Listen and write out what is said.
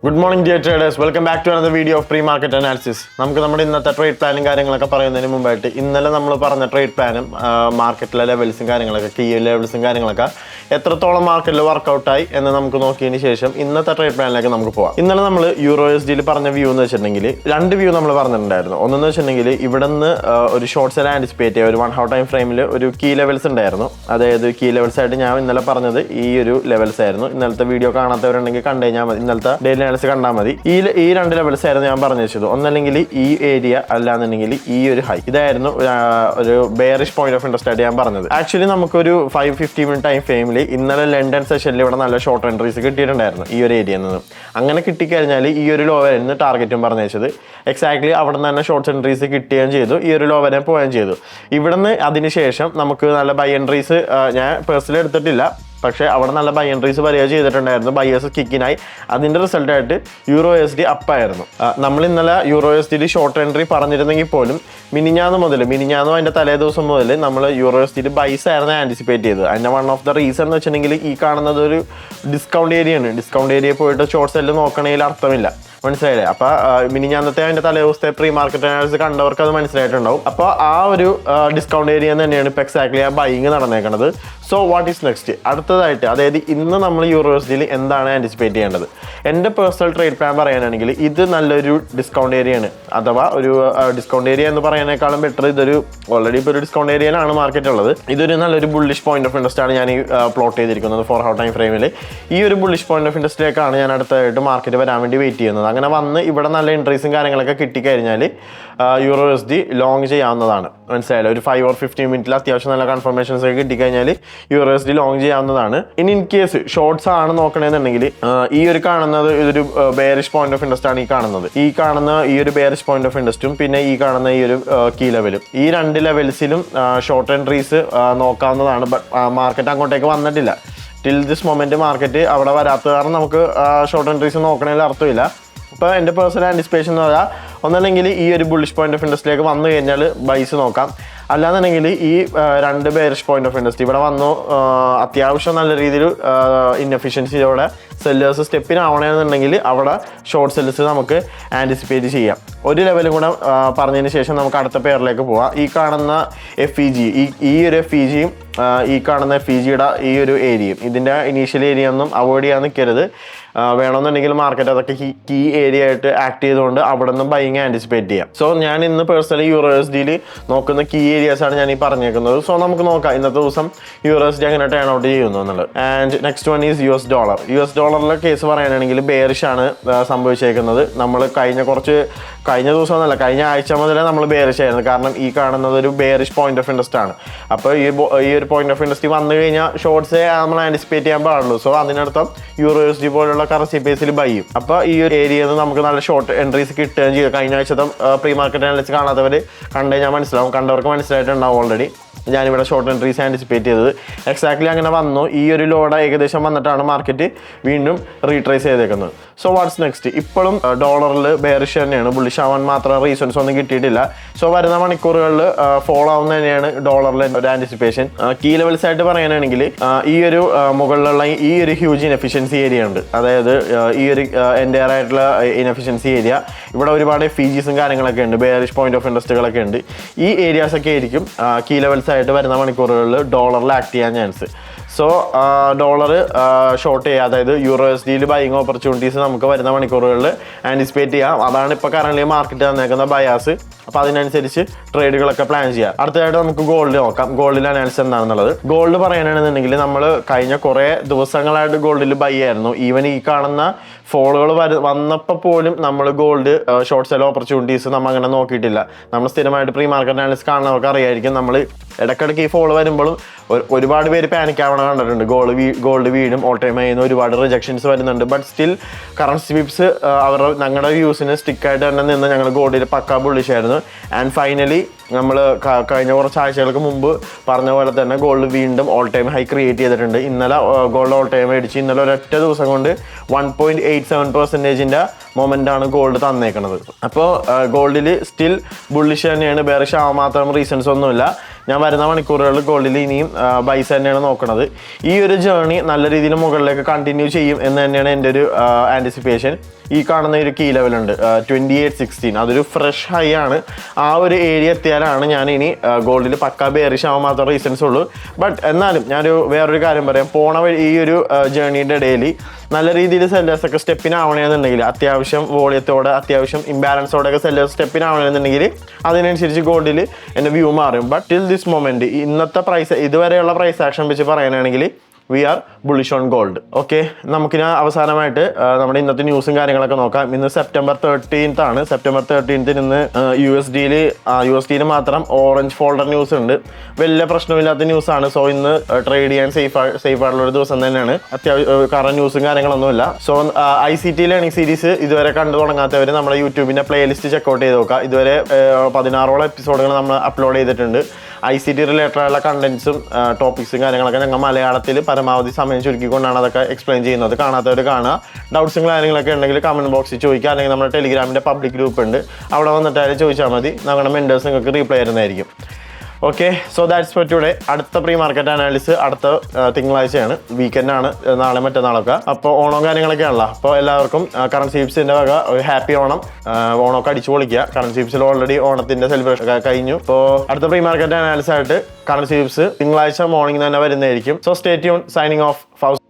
Good morning dear traders, welcome back to another video of pre market analysis. നമുക്ക് നമ്മുടെ ഇന്നത്തെ trade പ്ലാനും കാര്യങ്ങളൊക്കെ പറയുന്നതിന് മുമ്പായിട്ട് ഇന്നലെ നമ്മൾ പറഞ്ഞ ട്രേഡ് പ്ലാനും മാർക്കറ്റിലെ ലെവൽസും കാര്യങ്ങളൊക്കെ കീ ലെവൽസും കാര്യങ്ങളൊക്കെ എത്രത്തോളം മാർക്കറ്റിൽ വർക്കൗട്ടായി എന്ന് നമുക്ക് നോക്കിയതിന് ശേഷം ഇന്നത്തെ ട്രേഡ് പ്ലാനിലേക്ക് നമുക്ക് പോകാം. ഇന്നലെ നമ്മൾ EURUSD പറഞ്ഞ വ്യൂ എന്ന് വെച്ചിട്ടുണ്ടെങ്കിൽ രണ്ട് വ്യൂ നമ്മൾ പറഞ്ഞിട്ടുണ്ടായിരുന്നു. ഒന്നെന്ന് വെച്ചിട്ടുണ്ടെങ്കിൽ ഇവിടെ നിന്ന് ഒരു ഷോർട്ട് സെൽ ആൻറ്റിസിപ്പേറ്റ് ചെയ്യുക, ഒരു 1 hour ടൈം ഫ്രെയിമിൽ ഒരു കീ ലെവൽസ് ഉണ്ടായിരുന്നു. അതായത് കീ ലെവൽസ് ആയിട്ട് ഞാൻ ഇന്നലെ പറഞ്ഞത് ഈ ഒരു ലെവൽസ് ആയിരുന്നു. ഇന്നലത്തെ വീഡിയോ കാണാത്തവരുണ്ടെങ്കിൽ കണ്ടു കഴിഞ്ഞാൽ മതി, ഇന്നലത്തെ ഡെയിലി അനാലിസിസ് കണ്ടാൽ മതി. ഈ രണ്ട് ലെവൽസ് ആയിരുന്നു ഞാൻ പറഞ്ഞു വെച്ചത്. ഒന്നല്ലെങ്കിൽ ഈ ഏരിയ, അല്ലാന്നുണ്ടെങ്കിൽ ഈ ഒരു ഹൈ. ഇതായിരുന്നു ഒരു ബെയറിഷ് പോയിന്റ് ഓഫ് ഇൻട്രസ്റ്റ് ആയിട്ട് ഞാൻ പറഞ്ഞത്. ആക്ച്വലി നമുക്കൊരു 5-15 മിനിറ്റ് ടൈം ഫ്രെയിമിൽ ഇന്നലെ ലണ്ടൻ സെഷനിൽ ഇവിടെ നല്ല ഷോർട്ട് എൻട്രീസ് കിട്ടിയിട്ടുണ്ടായിരുന്നു ഈ ഒരു ഏരിയയിൽ നിന്ന്. അങ്ങനെ കിട്ടിക്കഴിഞ്ഞാൽ ഈ ഒരു ലോ വരെന്ന് ടാർഗറ്റും പറഞ്ഞു വെച്ചത്. എക്സാക്ട്ലി അവിടെ നിന്ന് തന്നെ ഷോർട്ട് എൻട്രീസ് കിട്ടുകയും ചെയ്തു, ഈ ഒരു ലോ വരെ പോവുകയും ചെയ്തു. ഇവിടുന്ന് അതിനുശേഷം നമുക്ക് നല്ല ബൈ എൻട്രീസ് ഞാൻ പേഴ്സണലി എടുത്തിട്ടില്ല, പക്ഷേ അവിടെ നല്ല ബൈ എൻട്രീസ് വരിക ചെയ്തിട്ടുണ്ടായിരുന്നു. ബൈയേഴ്സ് കിക്കിനായി. അതിൻ്റെ റിസൾട്ടായിട്ട് EURUSD അപ്പായിരുന്നു. നമ്മൾ ഇന്നലെ EURUSD ഷോർട്ട് എൻട്രി പറഞ്ഞിരുന്നെങ്കിൽ പോലും മിനിഞ്ഞാന്നും അതിൻ്റെ തലേ ദിവസം മുതൽ നമ്മൾ EURUSD ബൈസ് ആയിരുന്നു ആൻറ്റിസിപ്പേറ്റ് ചെയ്തത്. അതിൻ്റെ വൺ ഓഫ് ദ റീസൺ എന്ന് വെച്ചിട്ടുണ്ടെങ്കിൽ ഈ കാണുന്നത് ഒരു ഡിസ്കൗണ്ട് ഏരിയയാണ്. ഡിസ്കൗണ്ട് ഏരിയ പോയിട്ട് ഷോർട്ട് സെല്ല് നോക്കണേൽ അർത്ഥമില്ല, മനസ്സിലായില്ലേ? അപ്പോൾ മിനിഞ്ഞാന്നത്തെ അതിൻ്റെ തലേ ദിവസത്തെ പ്രീ മാർക്കറ്റ് അനാലിസിസ് കണ്ടവർക്ക് അത് മനസ്സിലായിട്ടുണ്ടാവും. അപ്പോൾ ആ ഒരു ഡിസ്കൗണ്ട് ഏരിയ തന്നെയാണ് ഇപ്പോൾ എക്സാക്ട്ലി ആ ബൈയിങ് നടന്നേക്കുന്നത്. So what is next? അടുത്തതായിട്ട്, അതായത് ഇന്ന് നമ്മൾ EURUSD എന്താണ് ആൻറ്റിസിപ്പേറ്റ് ചെയ്യേണ്ടത്? എൻ്റെ പേഴ്സണൽ ട്രേഡ് പ്ലാൻ പറയാനാണെങ്കിൽ ഇത് നല്ലൊരു ഡിസ്കൗണ്ട് ഏരിയയാണ്. അഥവാ ഒരു ഡിസ്കൗണ്ട് ഏരിയ എന്ന് പറയുന്നതിനേക്കാളും ബെറ്റർ ഇതൊരു ഓൾറെഡി ഇപ്പോൾ ഒരു ഡിസ്കൗണ്ട് ഏരിയയിലാണ് മാർക്കറ്റ് ഉള്ളത്. ഇതൊരു നല്ലൊരു ബുള്ളിഷ് പോയിന്റ് ഓഫ് ഇൻട്രസ്റ്റ് ആണ് ഞാൻ ഈ പ്ലോട്ട് ചെയ്തിരിക്കുന്നത് 4 hour ടൈം ഫ്രെയിമിൽ. ഈ ഒരു ബുള്ളിഷ് പോയിന്റ് ഓഫ് ഇൻട്രസ്റ്റിലേക്കാണ് ഞാൻ അടുത്തായിട്ട് മാർക്കറ്റ് വരാൻ വേണ്ടി വെയിറ്റ് ചെയ്യുന്നത്. അങ്ങനെ വന്ന് ഇവിടെ നല്ല എൻട്രീസും കാര്യങ്ങളൊക്കെ കിട്ടിക്കഴിഞ്ഞാൽ EURUSD ലോങ് ചെയ്യാവുന്നതാണ്, മനസ്സിലായാലും. ഒരു 5 or 15 മിനിറ്റിൽ അത്യാവശ്യം നല്ല കൺഫർമേഷൻസ് ഒക്കെ കിട്ടിക്കഴിഞ്ഞാൽ EURUSD ലോങ് ചെയ്യാവുന്നതാണ്. ഇൻ കേസ് ഷോർട്ട്സ് ആണ് നോക്കണമെന്നുണ്ടെങ്കിൽ ഈ ഒരു കാണുന്നത് ഇതൊരു ബെയറിഷ് പോയിന്റ് ഓഫ് ഇൻട്രസ്റ്റ് ആണ്. ഈ കാണുന്ന ഈ ഒരു ബെയറിഷ് പോയിന്റ് ഓഫ് ഇൻട്രസ്റ്റും പിന്നെ ഈ കാണുന്ന ഈ ഒരു കീ ലെവലും, ഈ രണ്ട് ലെവൽസിലും ഷോർട്ട് എൻട്രീസ് നോക്കാവുന്നതാണ്. ബട്ട് മാർക്കറ്റ് അങ്ങോട്ടേക്ക് വന്നിട്ടില്ല. ടിൽ ദിസ് മൊമെന്റ് മാർക്കറ്റ് അവിടെ വരാത്ത കാരണം നമുക്ക് ഷോർട്ട് എൻട്രീസ് നോക്കണതിൽ അർത്ഥമില്ല. ഇപ്പോൾ എൻ്റെ പേഴ്സണൽ ആൻറ്റിസിപ്പേഷൻ എന്ന് പറഞ്ഞാൽ ഒന്നല്ലെങ്കിൽ ഈ ഒരു ബുള്ളിഷ് പോയിന്റ് ഓഫ് ഇൻട്രസ്റ്റിലേക്ക് വന്നു കഴിഞ്ഞാൽ ബൈസ് നോക്കാം. അല്ലാന്നുണ്ടെങ്കിൽ ഈ രണ്ട് ബെയറിഷ് പോയിന്റ് ഓഫ് ഇൻട്രസ്റ്റ് ഇവിടെ വന്നു അത്യാവശ്യം നല്ല രീതിയിൽ ഇൻഎഫിഷ്യൻസിയോടെ സെല്ലേഴ്സ് സ്റ്റെപ്പിനാവണമെന്നുണ്ടെങ്കിൽ അവിടെ ഷോർട്ട് സെല്ലേഴ്സ് നമുക്ക് ആൻറ്റിസിപ്പേറ്റ് ചെയ്യാം. ഒരു ലെവലും കൂടെ പറഞ്ഞതിന് ശേഷം നമുക്ക് അടുത്ത പെയറിലേക്ക് പോവാം. ഈ കാണുന്ന FEG, ഈ ഒരു FEGയും ഈ കാണുന്ന FEGയുടെ ഈ ഒരു ഏരിയയും, ഇതിൻ്റെ ഇനീഷ്യൽ ഏരിയ ഒന്നും അവോയ്ഡ് ചെയ്യാൻ നിൽക്കരുത്. വേണമെന്നുണ്ടെങ്കിൽ മാർക്കറ്റ് അതൊക്കെ കീ ഏരിയ ആയിട്ട് ആക്ട് ചെയ്തുകൊണ്ട് അവിടെ നിന്ന് ബൈങ് ആൻറ്റിസിപ്പേറ്റ് ചെയ്യാം. സോ ഞാൻ ഇന്ന് പേഴ്സണലി EURUSD നോക്കുന്ന കീ ഏരിയാസ് ആണ് ഞാൻ ഈ പറഞ്ഞേക്കുന്നത്. സോ നമുക്ക് നോക്കാം ഇന്നത്തെ ദിവസം EURUSD എങ്ങനെ ടേൺ ഔട്ട് ചെയ്യുന്നു എന്നുള്ളത്. And next one is US ഡോളറിലെ കേസ് പറയാനാണെങ്കിൽ ബെയറിഷ് ആണ് സംഭവിച്ചേക്കുന്നത്. നമ്മൾ കഴിഞ്ഞ ദിവസം എന്നല്ല, കഴിഞ്ഞ ആഴ്ച മുതലേ നമ്മൾ ബെയറിഷ് ആയിരുന്നു. കാരണം ഈ കാണുന്നത് ഒരു ബെയറിഷ് പോയിന്റ് ഓഫ് ഇൻട്രസ്റ്റ് ആണ്. അപ്പോൾ ഈ ഒരു പോയിന്റ് ഓഫ് ഇൻട്രസ്റ്റ് വന്നു കഴിഞ്ഞാൽ ഷോർട്ട്സേ നമ്മൾ ആൻറ്റിസിപ്പേറ്റ് ചെയ്യാൻ പാടുള്ളൂ. സോ അതിനർത്ഥം EURUSD പോലുള്ള കറൻസി ബേസിൽ ബൈ ചെയ്യും. അപ്പോൾ ഈ ഒരു ഏരിയയിൽ നിന്ന് നമുക്ക് നല്ല ഷോർട്ട് എൻട്രീസ് കിട്ടുകയും ചെയ്യും. കഴിഞ്ഞ ആഴ്ചത്തെ പ്രീ മാർക്കറ്റ് അനാലിസിസ് കാണാത്തവർ കണ്ടു കഴിഞ്ഞാൽ മനസ്സിലാവും, കണ്ടവർക്ക് മനസ്സിലായിട്ടുണ്ടാവും ഓൾറെഡി. ഞാനിവിടെ ഷോർട്ട് എൻട്രീസ് ആൻറ്റിസിപ്പേറ്റ് ചെയ്തത് എക്സാക്ട്ലി അങ്ങനെ വന്നു. ഈ ഒരു ലോഡ് ഏകദേശം വന്നിട്ടാണ് മാർക്കറ്റ് വീണ്ടും റീട്രേസ് ചെയ്തേക്കുന്നത്. So what's next? ഇപ്പോഴും ഡോളറിൽ ബെയറിഷ് തന്നെയാണ്. ബുള്ളിഷ് ആവാൻ മാത്രം റീസൺസ് ഒന്നും കിട്ടിയിട്ടില്ല. സോ വരുന്ന മണിക്കൂറുകളിൽ ഫോളോ ആവുന്ന തന്നെയാണ് ഡോളറിൽ ഒരു ആൻറ്റിസിപ്പേഷൻ. കീ ലെവൽസ് ആയിട്ട് പറയാനാണെങ്കിൽ ഈ ഒരു മുകളിലുള്ള ഈ ഒരു ഹ്യൂജ് ഇൻഎഫിഷ്യൻസി ഏരിയ ഉണ്ട്. അതായത് ഈ ഒരു എൻ്റയർ ആയിട്ടുള്ള ഇൻഎഫിഷ്യൻസി ഏരിയ, ഇവിടെ ഒരുപാട് FEGസും കാര്യങ്ങളൊക്കെ ഉണ്ട്, ബെയറിഷ് പോയിന്റ് ഓഫ് ഇൻട്രസ്റ്റുകളൊക്കെ ഉണ്ട്. ഈ ഏരിയാസൊക്കെ ആയിരിക്കും കീ ലെവൽസ് ആയിട്ട് വരുന്ന മണിക്കൂറുകളിൽ ഡോളറിൽ ആക്ട് ചെയ്യാൻ ചാൻസ്. സോ ഡോളർ ഷോർട്ട് ചെയ്യുക, അതായത് EURUSD ബൈയിങ് ഓപ്പർച്യൂണിറ്റീസ് നമുക്ക് വരുന്ന മണിക്കൂറുകളിൽ ആൻറ്റിസിപ്പേറ്റ് ചെയ്യാം. അതാണ് ഇപ്പോൾ കറന്റ് മാർക്കറ്റ് തന്നേക്കുന്ന ബയാസ്. അപ്പോൾ അതിനനുസരിച്ച് ട്രേഡുകളൊക്കെ പ്ലാൻ ചെയ്യാം. അടുത്തതായിട്ട് നമുക്ക് ഗോൾഡ് നോക്കാം. ഗോൾഡിൽ അനാലിസിസ് എന്താണെന്നുള്ളത്. ഗോൾഡ് പറയാനാണെന്നുണ്ടെങ്കിൽ നമ്മൾ കഴിഞ്ഞ കുറേ ദിവസങ്ങളായിട്ട് ഗോൾഡിൽ ബൈ ആയിരുന്നു. ഈവൻ ഈ കാണുന്ന ഫോളുകൾ വന്നപ്പോൾ പോലും നമ്മൾ ഗോൾഡ് ഷോർട്ട് സെൽ ഓപ്പർച്യൂണിറ്റീസ് നമ്മൾ അങ്ങനെ നോക്കിയിട്ടില്ല. നമ്മൾ സ്ഥിരമായിട്ട് പ്രീ മാർക്കറ്റ് അനാലിസിസ് കാണുന്നവർക്ക് അറിയായിരിക്കും, നമ്മൾ ഇടയ്ക്കിടയ്ക്ക് ഈ ഫോളോ വരുമ്പോഴും ഒരുപാട് പേര് പാനിക് ആവണ കണ്ടിട്ടുണ്ട്. ഗോൾഡ് വീടും ഓൾ ടൈം ചെയ്യുന്ന ഒരുപാട് റിജക്ഷൻസ് വരുന്നുണ്ട്. ബട്ട് സ്റ്റിൽ കറൻസി വിപ്സ് ഞങ്ങളുടെ വ്യൂസിന് സ്റ്റിക്കായിട്ട് തന്നെ നിന്ന് ഞങ്ങൾ ഗോൾഡിൽ പക്കാ ബുള്ളിഷ് ആയിരുന്നു. ആൻഡ് ഫൈനലി നമ്മൾ കഴിഞ്ഞ കുറച്ച് ആഴ്ചകൾക്ക് മുമ്പ് പറഞ്ഞ പോലെ തന്നെ ഗോൾഡ് വീണ്ടും ഓൾ ടൈം ഹൈ ക്രിയേറ്റ് ചെയ്തിട്ടുണ്ട്. ഇന്നലെ ഗോൾഡ് ഓൾ ടൈം മേടിച്ച് ഇന്നലെ ഒരൊറ്റ ദിവസം കൊണ്ട് 1.87% മൊമെൻ്റാണ് ഗോൾഡ് തന്നേക്കുന്നത്. അപ്പോൾ ഗോൾഡിൽ സ്റ്റിൽ ബുള്ളിഷ് തന്നെയാണ്, ബെയറിഷ് ആവാൻ മാത്രം റീസൺസ് ഒന്നുമില്ല. ഞാൻ വരുന്ന മണിക്കൂറുകളിൽ ഗോൾഡിൽ ഇനിയും ബൈസ് തന്നെയാണ് നോക്കുന്നത്. ഈ ഒരു ജേർണി നല്ല രീതിയിൽ മുകളിലേക്ക് കണ്ടിന്യൂ ചെയ്യും എന്ന് തന്നെയാണ് എൻ്റെ ഒരു ആൻറ്റിസിപ്പേഷൻ. ഈ കാണുന്ന ഒരു കീ ലെവലുണ്ട് 2816, അതൊരു ഫ്രഷ് ഹൈ ആണ്. ആ ഒരു ഏരിയ എത്തിയാലാണ് ഞാൻ ഇനി ഗോൾഡിൽ പക്ക ബെയറിഷ് ആവാൻ മാത്രം റീസൺസ് ഉള്ളൂ. ബട്ട് എന്നാലും വേറൊരു കാര്യം പറയാം. പോണ വഴി ഈ ഒരു ജേർണിയുടെ ഇടയിൽ നല്ല രീതിയിൽ സെല്ലേഴ്സൊക്കെ സ്റ്റെപ്പിനാവണമെന്നുണ്ടെങ്കിൽ, അത്യാവശ്യം വോളിയത്തോടെ അത്യാവശ്യം ഇംബാലൻസോടെയൊക്കെ സെല്ലേഴ്സ് സ്റ്റെപ്പിനാവണമെന്നുണ്ടെങ്കിൽ അതിനനുസരിച്ച് ഗോൾഡിൽ എൻ്റെ വ്യൂ മാറും. ബട്ട് ടിൽ ദിസ് മൊമെൻറ്റ് ഇന്നത്തെ പ്രൈസ്, ഇതുവരെയുള്ള പ്രൈസ് ആക്ഷൻ വെച്ച് പറയാനാണെങ്കിൽ we are bullish on gold. Okay, നമുക്കിനി അവസാനമായിട്ട് നമ്മുടെ ഇന്നത്തെ ന്യൂസും കാര്യങ്ങളൊക്കെ നോക്കാം. ഇന്ന് സെപ്റ്റംബർ 13th ആണ്. സെപ്റ്റംബർ 13th ഇന്ന് യു എസ് ഡിയിൽ മാത്രം ഓറഞ്ച് ഫോൾഡർ ന്യൂസ് ഉണ്ട്. വലിയ പ്രശ്നമില്ലാത്ത ന്യൂസാണ്. സോ ഇന്ന് ട്രേഡ് ചെയ്യാൻ സേഫ് ആയിട്ടുള്ളൊരു ദിവസം തന്നെയാണ്. അത്യാവശ്യം കാരണം ന്യൂസും കാര്യങ്ങളൊന്നുമില്ല. സോ ICT ലേണിംഗ് സീരീസ് ഇതുവരെ കണ്ടു തുടങ്ങാത്തവർ നമ്മുടെ യൂട്യൂബിൻ്റെ പ്ലേലിസ്റ്റ് ചെക്കൗട്ട് ചെയ്ത് നോക്കുക. ഇതുവരെ 16ഓളം എപ്പിസോഡുകൾ നമ്മൾ അപ്ലോഡ് ചെയ്തിട്ടുണ്ട്. ICT റിലേറ്റഡ് ആയിട്ടുള്ള കണ്ടന്റ്സും ടോപ്പിക്സും കാര്യങ്ങളൊക്കെ ഞങ്ങൾ മലയാളത്തിൽ പരമാവധി സമയം ചുരുക്കിക്കൊണ്ടാണ് അതൊക്കെ എക്സ്പ്ലെയിൻ ചെയ്യുന്നത്. കാണാത്തവർ കാണുക. ഡൗട്ട്സും കാര്യങ്ങളൊക്കെ ഉണ്ടെങ്കിൽ കമൻറ്റ് ബോക്സിൽ ചോദിക്കുക. അല്ലെങ്കിൽ നമ്മുടെ ടെലിഗ്രാമിൻ്റെ പബ്ലിക് ഗ്രൂപ്പ് ഉണ്ട്, അവിടെ വന്നിട്ടായാലും ചോദിച്ചാൽ മതി. ഞങ്ങളുടെ മെൻറ്റേഴ്സ് നിങ്ങൾക്ക് റീപ്ലൈ തരുന്നതായിരിക്കും. Okay, so that's for today. അടുത്ത പ്രീ മാർക്കറ്റ് അനാലിസിസ് അടുത്ത തിങ്കളാഴ്ചയാണ്, വീക്കെൻഡാണ്, നാളെ മറ്റന്നാളൊക്കെ. അപ്പോൾ ഓണം കാര്യങ്ങളൊക്കെ ആണല്ലോ. അപ്പോൾ എല്ലാവർക്കും കറൻസി ഹിപ്സിൻ്റെ വക ഒരു ഹാപ്പി ഓണം. ഓണമൊക്കെ അടിച്ചു പൊളിക്കുക. കറൻസി ഹിപ്സിൽ ഓൾറെഡി ഓണത്തിൻ്റെ സെലിബ്രേഷൻ കഴിഞ്ഞു. അപ്പോൾ അടുത്ത പ്രീ മാർക്കറ്റ് അനാലിസിസ് ആയിട്ട് കറൻസി ഹിപ്സ് തിങ്കളാഴ്ച മോർണിംഗ് തന്നെ വരുന്നതായിരിക്കും. So stay tuned. Signing off ഫൗസ്.